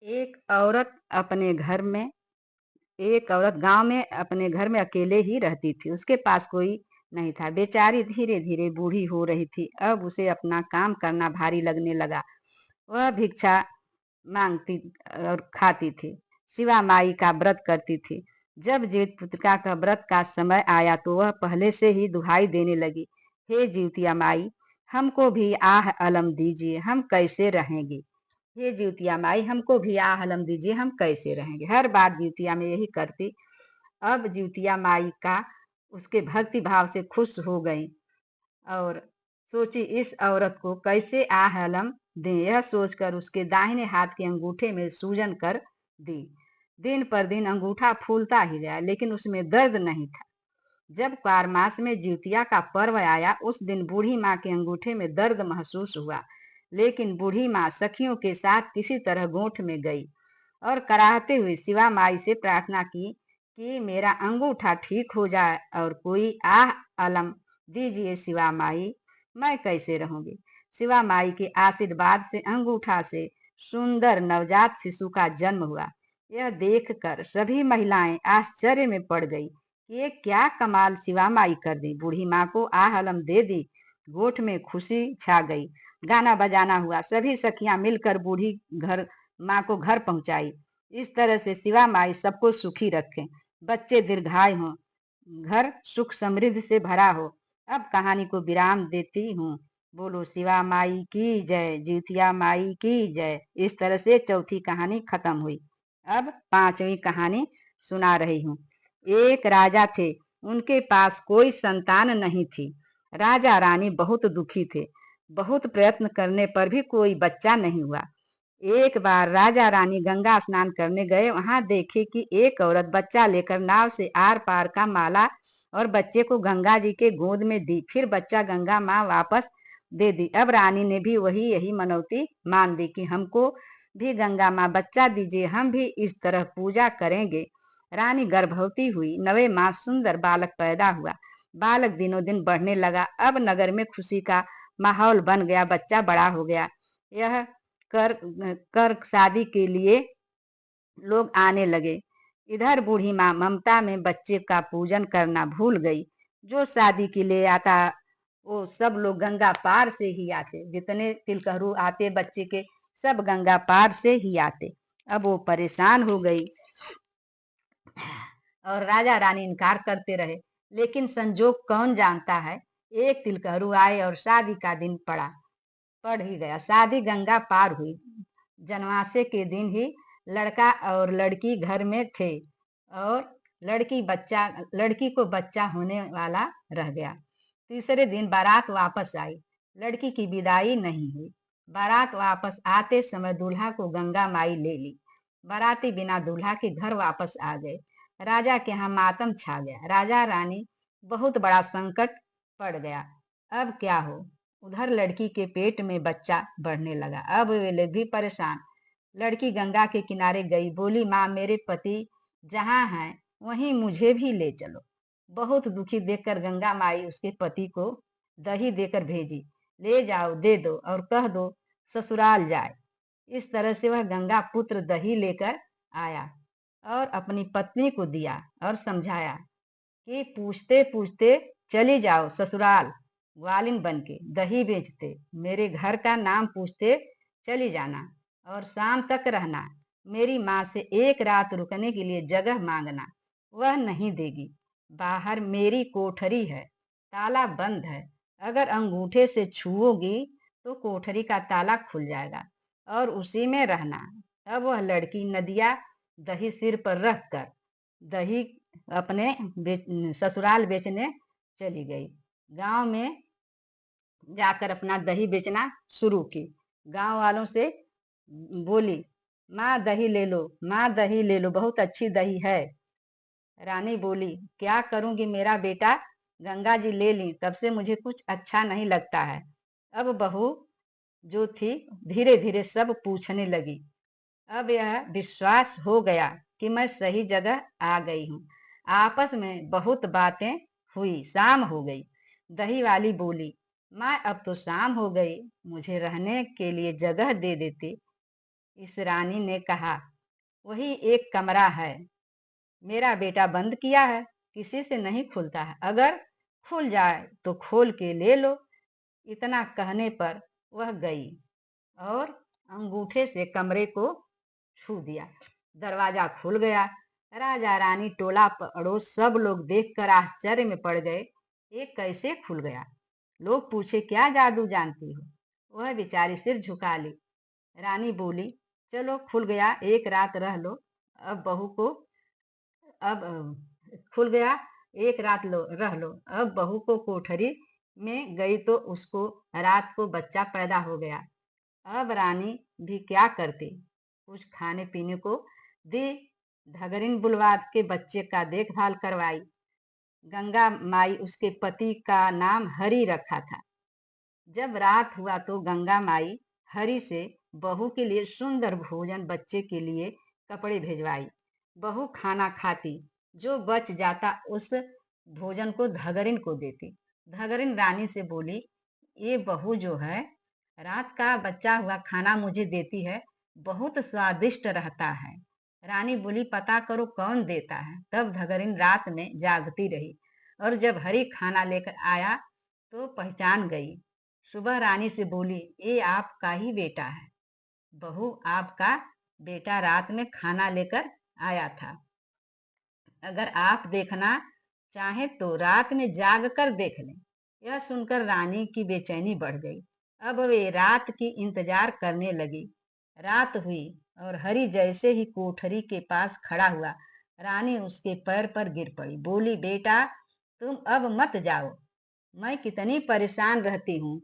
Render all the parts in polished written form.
एक औरत अपने घर में एक औरत गांव में अपने घर में अकेले ही रहती थी। उसके पास कोई नहीं था। बेचारी धीरे धीरे बूढ़ी हो रही थी। अब उसे अपना काम करना भारी लगने लगा। वह भिक्षा मांगती और खाती थी। शिवा माई का व्रत करती थी। जब जीवित पुत्रिका का व्रत का समय आया तो वह पहले से ही दुहाई देने लगी। हे जीवतिया माई, हमको भी आह अलम दीजिए, हम कैसे रहेंगे। ये जिउतिया माई, हमको भी आहलम दीजिए, हम कैसे रहेंगे। हर बार जिउतिया में यही करती। अब जिउतिया माई का उसके भक्ति भाव से खुश हो गई और सोची इस औरत को कैसे आहलम दे। यह सोचकर उसके दाहिने हाथ के अंगूठे में सूजन कर दी। दिन पर दिन अंगूठा फूलता ही गया, लेकिन उसमें दर्द नहीं था। जब कार मास में जिउतिया का पर्व आया, उस दिन बूढ़ी माँ के अंगूठे में दर्द महसूस हुआ। लेकिन बूढ़ी माँ सखियों के साथ किसी तरह गोठ में गई और कराहते हुए शिवा माई से प्रार्थना की कि मेरा अंगूठा ठीक हो जाए और कोई आह अलम दीजिए शिवा माई, मैं कैसे रहूंगी। शिवा माई के आशीर्वाद से अंगूठा से सुंदर नवजात शिशु का जन्म हुआ। यह देखकर सभी महिलाएं आश्चर्य में पड़ गई। ये क्या कमाल शिवा माई कर दी। बूढ़ी माँ को आह अलम दे दी। गोठ में खुशी छा गई। गाना बजाना हुआ। सभी सखियां मिलकर बूढ़ी घर माँ को घर पहुंचाई। इस तरह से शिवा माई सबको सुखी रखें, बच्चे दीर्घायु हों, घर सुख समृद्धि से भरा हो। अब कहानी को विराम देती हूँ। बोलो शिवा माई की जय, जिउतिया माई की जय। इस तरह से चौथी कहानी खत्म हुई। अब पांचवी कहानी सुना रही हूँ। एक राजा थे, उनके पास कोई संतान नहीं थी। राजा रानी बहुत दुखी थे। बहुत प्रयत्न करने पर भी कोई बच्चा नहीं हुआ। एक बार राजा रानी गंगा स्नान करने गए। वहां देखे कि एक औरत बच्चा लेकर नाव से आर पार का माला और बच्चे को गंगा जी के गोद में दी। फिर बच्चा गंगा माँ वापस दे दी। अब रानी ने भी यही मनौती मान दी कि हमको भी गंगा माँ बच्चा दीजिए, हम भी इस तरह पूजा करेंगे। रानी गर्भवती हुई। 9वें मास सुंदर बालक पैदा हुआ। बालक दिनों दिन बढ़ने लगा। अब नगर में खुशी का माहौल बन गया। बच्चा बड़ा हो गया। यह कर कर शादी के लिए लोग आने लगे। इधर बूढ़ी माँ ममता में बच्चे का पूजन करना भूल गई। जो शादी के लिए आता वो सब लोग गंगा पार से ही आते। जितने तिलकहरू आते बच्चे के, सब गंगा पार से ही आते। अब वो परेशान हो गई और राजा रानी इनकार करते रहे। लेकिन संजोग कौन जानता है। एक तिलकहरू आए और शादी का दिन पड़ ही गया। शादी गंगा पार हुई। जनवासे के दिन ही लड़का और लड़की घर में थे और लड़की को बच्चा होने वाला रह गया। तीसरे दिन बारात वापस आई। लड़की की विदाई नहीं हुई। बारात वापस आते समय दूल्हा को गंगा माई ले ली। बाराती बिना दूल्हा के घर वापस आ गए। राजा के यहाँ मातम छा गया। राजा रानी बहुत बड़ा संकट पड़ गया। अब क्या हो। उधर लड़की के पेट में बच्चा बढ़ने लगा। अब वे लोग भी परेशान। लड़की गंगा के किनारे गई। बोली, माँ मेरे पति जहाँ हैं वहीं मुझे भी ले चलो। बहुत दुखी देखकर गंगा माई उसके पति को दही देकर भेजी। ले जाओ, दे दो और कह दो ससुराल जाए। इस तरह से वह गंगा पुत्र दही लेकर आया और अपनी पत्नी को दिया और समझाया कि पूछते पूछते चली जाओ ससुराल। ग्वालिन बन के दही बेचते मेरे घर का नाम पूछते चली जाना और शाम तक रहना। मेरी माँ से एक रात रुकने के लिए जगह मांगना, वह नहीं देगी। बाहर मेरी कोठरी है, ताला बंद है। अगर अंगूठे से छुओगी तो कोठरी का ताला खुल जाएगा और उसी में रहना। तब वह लड़की नदिया दही सिर पर रखकर दही अपने ससुराल बेचने चली गई। गांव में जाकर अपना दही बेचना शुरू की। गांव वालों से बोली, माँ दही ले लो, माँ दही ले लो, बहुत अच्छी दही है। रानी बोली, क्या करूंगी, मेरा बेटा गंगा जी ले ली, तब से मुझे कुछ अच्छा नहीं लगता है। अब बहू जो थी धीरे धीरे सब पूछने लगी। अब यह विश्वास हो गया कि मैं सही जगह आ गई हूँ। आपस में बहुत बातें हुई। शाम हो गई। दही वाली बोली, माँ अब तो शाम हो गई, मुझे रहने के लिए जगह दे देती। इस रानी ने कहा, वही एक कमरा है, मेरा बेटा बंद किया है, किसी से नहीं खुलता है, अगर खुल जाए तो खोल के ले लो। इतना कहने पर वह गई और अंगूठे से कमरे को छू दिया। दरवाजा खुल गया। राजा रानी टोला पड़ोस सब लोग देखकर आश्चर्य में पड़ गए। ये कैसे खुल गया? लोग पूछे, क्या जादू जानती हो? वह बेचारी सिर झुका ली। रानी बोली, चलो खुल गया, एक रात रह लो। अब बहू को अब खुल गया, एक रात रह लो। अब बहू को कोठरी में गई तो उसको रात को बच्चा पैदा हो गया। अब रानी भी क्या करती, कुछ खाने पीने को दी। धगरिन बुलवा के बच्चे का देखभाल करवाई। गंगा माई उसके पति का नाम हरि रखा था। जब रात हुआ तो गंगा माई हरि से बहू के लिए सुंदर भोजन, बच्चे के लिए कपड़े भेजवाई। बहू खाना खाती, जो बच जाता उस भोजन को धगरिन को देती। धगरिन रानी से बोली, ये बहू जो है रात का बच्चा हुआ खाना मुझे देती है, बहुत स्वादिष्ट रहता है। रानी बोली, पता करो कौन देता है। तब धगरिन रात में जागती रही और जब हरि खाना लेकर आया तो पहचान गई। सुबह रानी से बोली, ये आपका ही बेटा है। बहू, आपका बेटा रात में खाना लेकर आया था। अगर आप देखना चाहें तो रात में जाग कर देख लें। यह सुनकर रानी की बेचैनी बढ़ गई। अब वे रात की इंतजार करने लगी। रात हुई और हरि जैसे ही कोठरी के पास खड़ा हुआ, रानी उसके पैर पर गिर पड़ी। बोली, बेटा तुम अब मत जाओ, मैं कितनी परेशान रहती हूँ,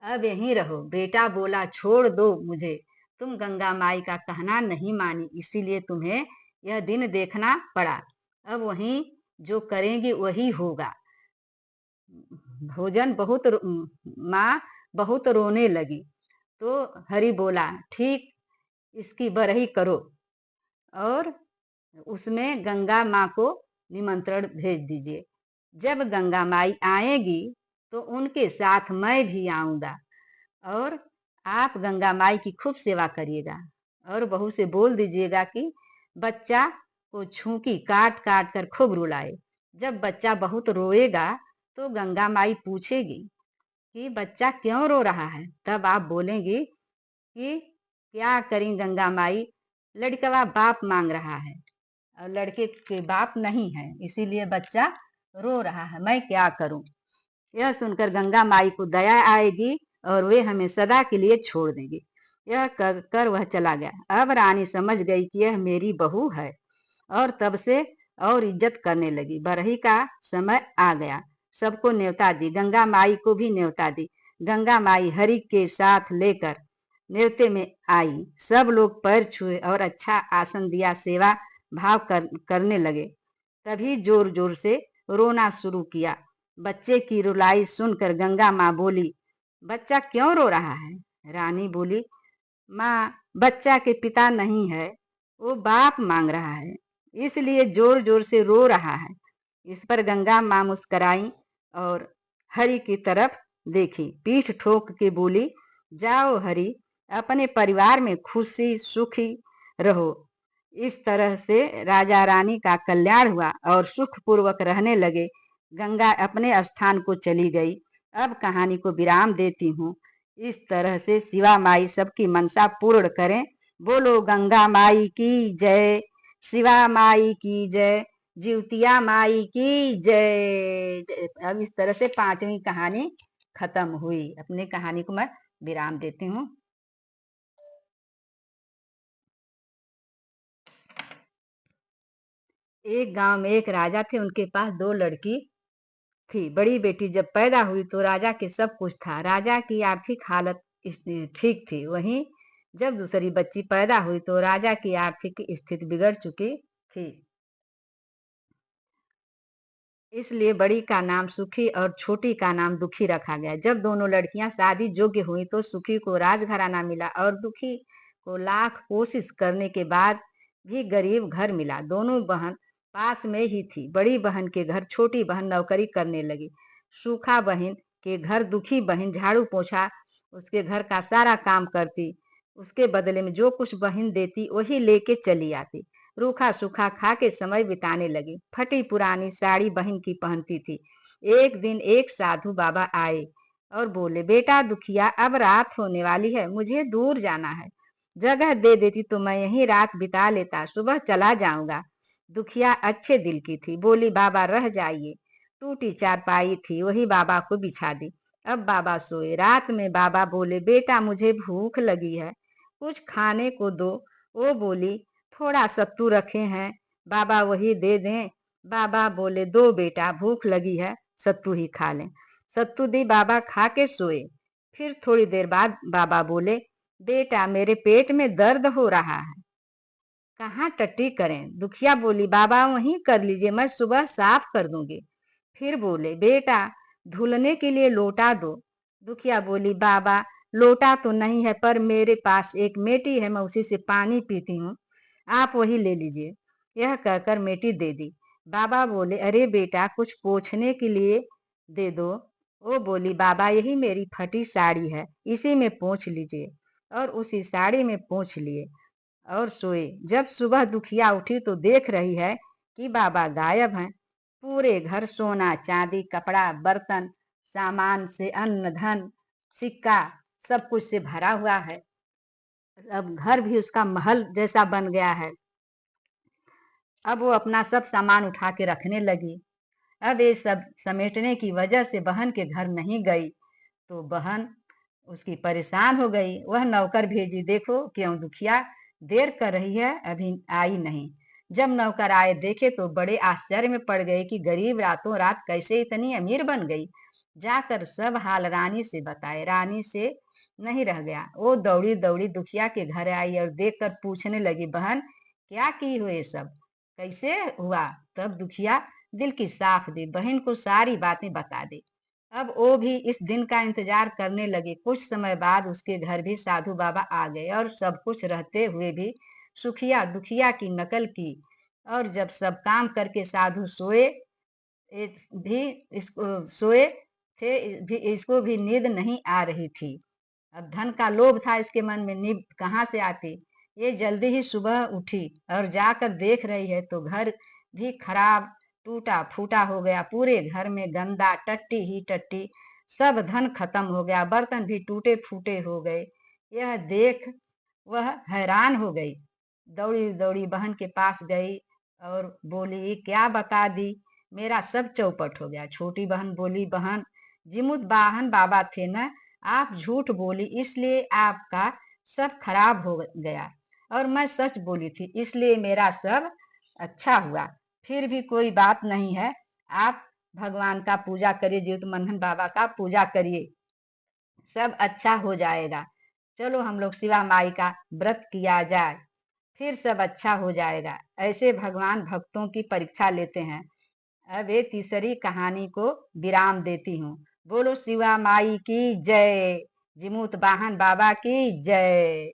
अब यहीं रहो। बेटा बोला, छोड़ दो मुझे, तुम गंगा माई का कहना नहीं मानी, इसीलिए तुम्हें यह दिन देखना पड़ा। अब वहीं जो करेंगी वही होगा। भोजन बहुत माँ बहुत रोने लगी तो हरि बोला, ठीक, इसकी बरही करो और उसमें गंगा माँ को निमंत्रण भेज दीजिए। जब गंगा माई आएगी तो उनके साथ मैं भी आऊंगा और आप गंगा माई की खूब सेवा करिएगा और बहू से बोल दीजिएगा कि बच्चा को छूकी काट काट कर खूब रुलाए। जब बच्चा बहुत रोएगा तो गंगा माई पूछेगी कि बच्चा क्यों रो रहा है। तब आप बोलेंगी कि क्या करें गंगा माई, लड़कवा बाप मांग रहा है और लड़के के बाप नहीं है, इसीलिए बच्चा रो रहा है, मैं क्या करूं। यह सुनकर गंगा माई को दया आएगी और वे हमें सदा के लिए छोड़ देंगे। यह कर वह चला गया। अब रानी समझ गई कि यह मेरी बहू है और तब से और इज्जत करने लगी। बरही का समय आ गया, सबको न्योता दी, गंगा माई को भी न्योता दी। गंगा माई हरि के साथ लेकर न्योते में आई। सब लोग पैर छुए और अच्छा आसन दिया, सेवा भाव करने लगे। तभी जोर जोर से रोना शुरू किया। बच्चे की रुलाई सुनकर गंगा माँ बोली, बच्चा क्यों रो रहा है? रानी बोली, माँ, बच्चा के पिता नहीं है, वो बाप मांग रहा है, इसलिए जोर जोर से रो रहा है। इस पर गंगा माँ मुस्कराई और हरि की तरफ देखी, पीठ ठोक के बोली, जाओ हरि, अपने परिवार में खुशी सुखी रहो। इस तरह से राजा रानी का कल्याण हुआ और सुखपूर्वक रहने लगे। गंगा अपने स्थान को चली गई। अब कहानी को विराम देती हूँ। इस तरह से शिवा माई सबकी मनसा पूर्ण करें। बोलो गंगा माई की जय, शिवा माई की जय, जीवतिया माई की जय। अब इस तरह से पांचवी कहानी खत्म हुई। अपनी कहानी को मैं विराम देती हूँ। एक गांव में एक राजा थे, उनके पास दो लड़की थी। बड़ी बेटी जब पैदा हुई तो राजा के सब कुछ था, राजा की आर्थिक हालत ठीक थी। वहीं जब दूसरी बच्ची पैदा हुई तो राजा की आर्थिक स्थिति बिगड़ चुकी थी, इसलिए बड़ी का नाम सुखी और छोटी का नाम दुखी रखा गया। जब दोनों लड़कियां शादी योग्य हुई तो सुखी को राजघराना मिला और दुखी को लाख कोशिश करने के बाद भी गरीब घर मिला। दोनों बहन पास में ही थी। बड़ी बहन के घर छोटी बहन नौकरी करने लगी। सूखा बहन के घर दुखी बहन झाड़ू पोछा उसके घर का सारा काम करती। उसके बदले में जो कुछ बहन देती वही लेके चली आती। रूखा सूखा खा के समय बिताने लगी। फटी पुरानी साड़ी बहन की पहनती थी। एक दिन एक साधु बाबा आए और बोले, बेटा दुखिया, अब रात होने वाली है, मुझे दूर जाना है। जगह दे देती तो मैं यहीं रात बिता लेता, सुबह चला जाऊंगा। दुखिया अच्छे दिल की थी, बोली, बाबा रह जाइए। टूटी चारपाई थी, वही बाबा को बिछा दी। अब बाबा सोए। रात में बाबा बोले, बेटा मुझे भूख लगी है, कुछ खाने को दो। वो बोली, थोड़ा सत्तू रखे हैं, बाबा वही दे दें। बाबा बोले, दो बेटा, भूख लगी है, सत्तू ही खा लें। सत्तू दी, बाबा खा के सोए। फिर थोड़ी देर बाद बाबा बोले, बेटा मेरे पेट में दर्द हो रहा है, कहाँ टट्टी करें? दुखिया बोली, बाबा वहीं कर लीजिए, मैं सुबह साफ कर दूंगी। फिर बोले, बेटा धुलने के लिए लोटा दो। दुखिया बोली, बाबा लोटा तो नहीं है, पर मेरे पास एक मेटी है, मैं उसी से पानी पीती हूँ, आप वही ले लीजिए। यह कहकर मेटी दे दी। बाबा बोले, अरे बेटा कुछ पोंछने के लिए दे दो। वो बोली, बाबा यही मेरी फटी साड़ी है, इसी में पोंछ लीजिए। और उसी साड़ी में पोंछ लिए और सोए। जब सुबह दुखिया उठी तो देख रही है कि बाबा गायब हैं। पूरे घर सोना चांदी कपड़ा बर्तन सामान से अन्न धन सिक्का सब कुछ से भरा हुआ है। अब घर भी उसका महल जैसा बन गया है। अब वो अपना सब सामान उठा के रखने लगी। अब ये सब समेटने की वजह से बहन के घर नहीं गई तो बहन उसकी परेशान हो गई। वह नौकर भेजी, देखो क्यों दुखिया देर कर रही है, अभी आई नहीं। जब नौकर आए देखे तो बड़े आश्चर्य में पड़ गए कि गरीब रातों रात कैसे इतनी अमीर बन गई। जाकर सब हाल रानी से बताए, रानी से नहीं रह गया। वो दौड़ी दौड़ी दुखिया के घर आई और देखकर पूछने लगी, बहन क्या की हो ये सब, कैसे हुआ? तब दुखिया दिल की साफ दी, बहन को सारी बातें बता दी। अब वो भी इस दिन का इंतजार करने लगे। कुछ समय बाद उसके घर भी साधु बाबा आ गए और सब कुछ रहते हुए भी सुखिया दुखिया की नकल की। और जब सब काम करके साधु सोए भी इसको सोए थे भी इसको भी नींद नहीं आ रही थी। अब धन का लोभ था इसके मन में, नींद कहाँ से आती। ये जल्दी ही सुबह उठी और जाकर देख रही है तो घर भी खराब टूटा फूटा हो गया। पूरे घर में गंदा टट्टी ही टट्टी, सब धन खत्म हो गया, बर्तन भी टूटे फूटे हो गए। यह देख वह हैरान हो गई। दौड़ी दौड़ी बहन के पास गई और बोली, क्या बता दी, मेरा सब चौपट हो गया। छोटी बहन बोली, बहन जिमुत बाहन बाबा थे न, आप झूठ बोली इसलिए आपका सब खराब हो गया, और मैं सच बोली थी इसलिए मेरा सब अच्छा हुआ। फिर भी कोई बात नहीं है, आप भगवान का पूजा करिए, जीत मंथन बाबा का पूजा करिए, सब अच्छा हो जाएगा। चलो हम लोग शिवा माई का व्रत किया जाए, फिर सब अच्छा हो जाएगा। ऐसे भगवान भक्तों की परीक्षा लेते हैं। अब ये तीसरी कहानी को विराम देती हूँ। बोलो शिवा माई की जय, जिमुत वाहन बाबा की जय।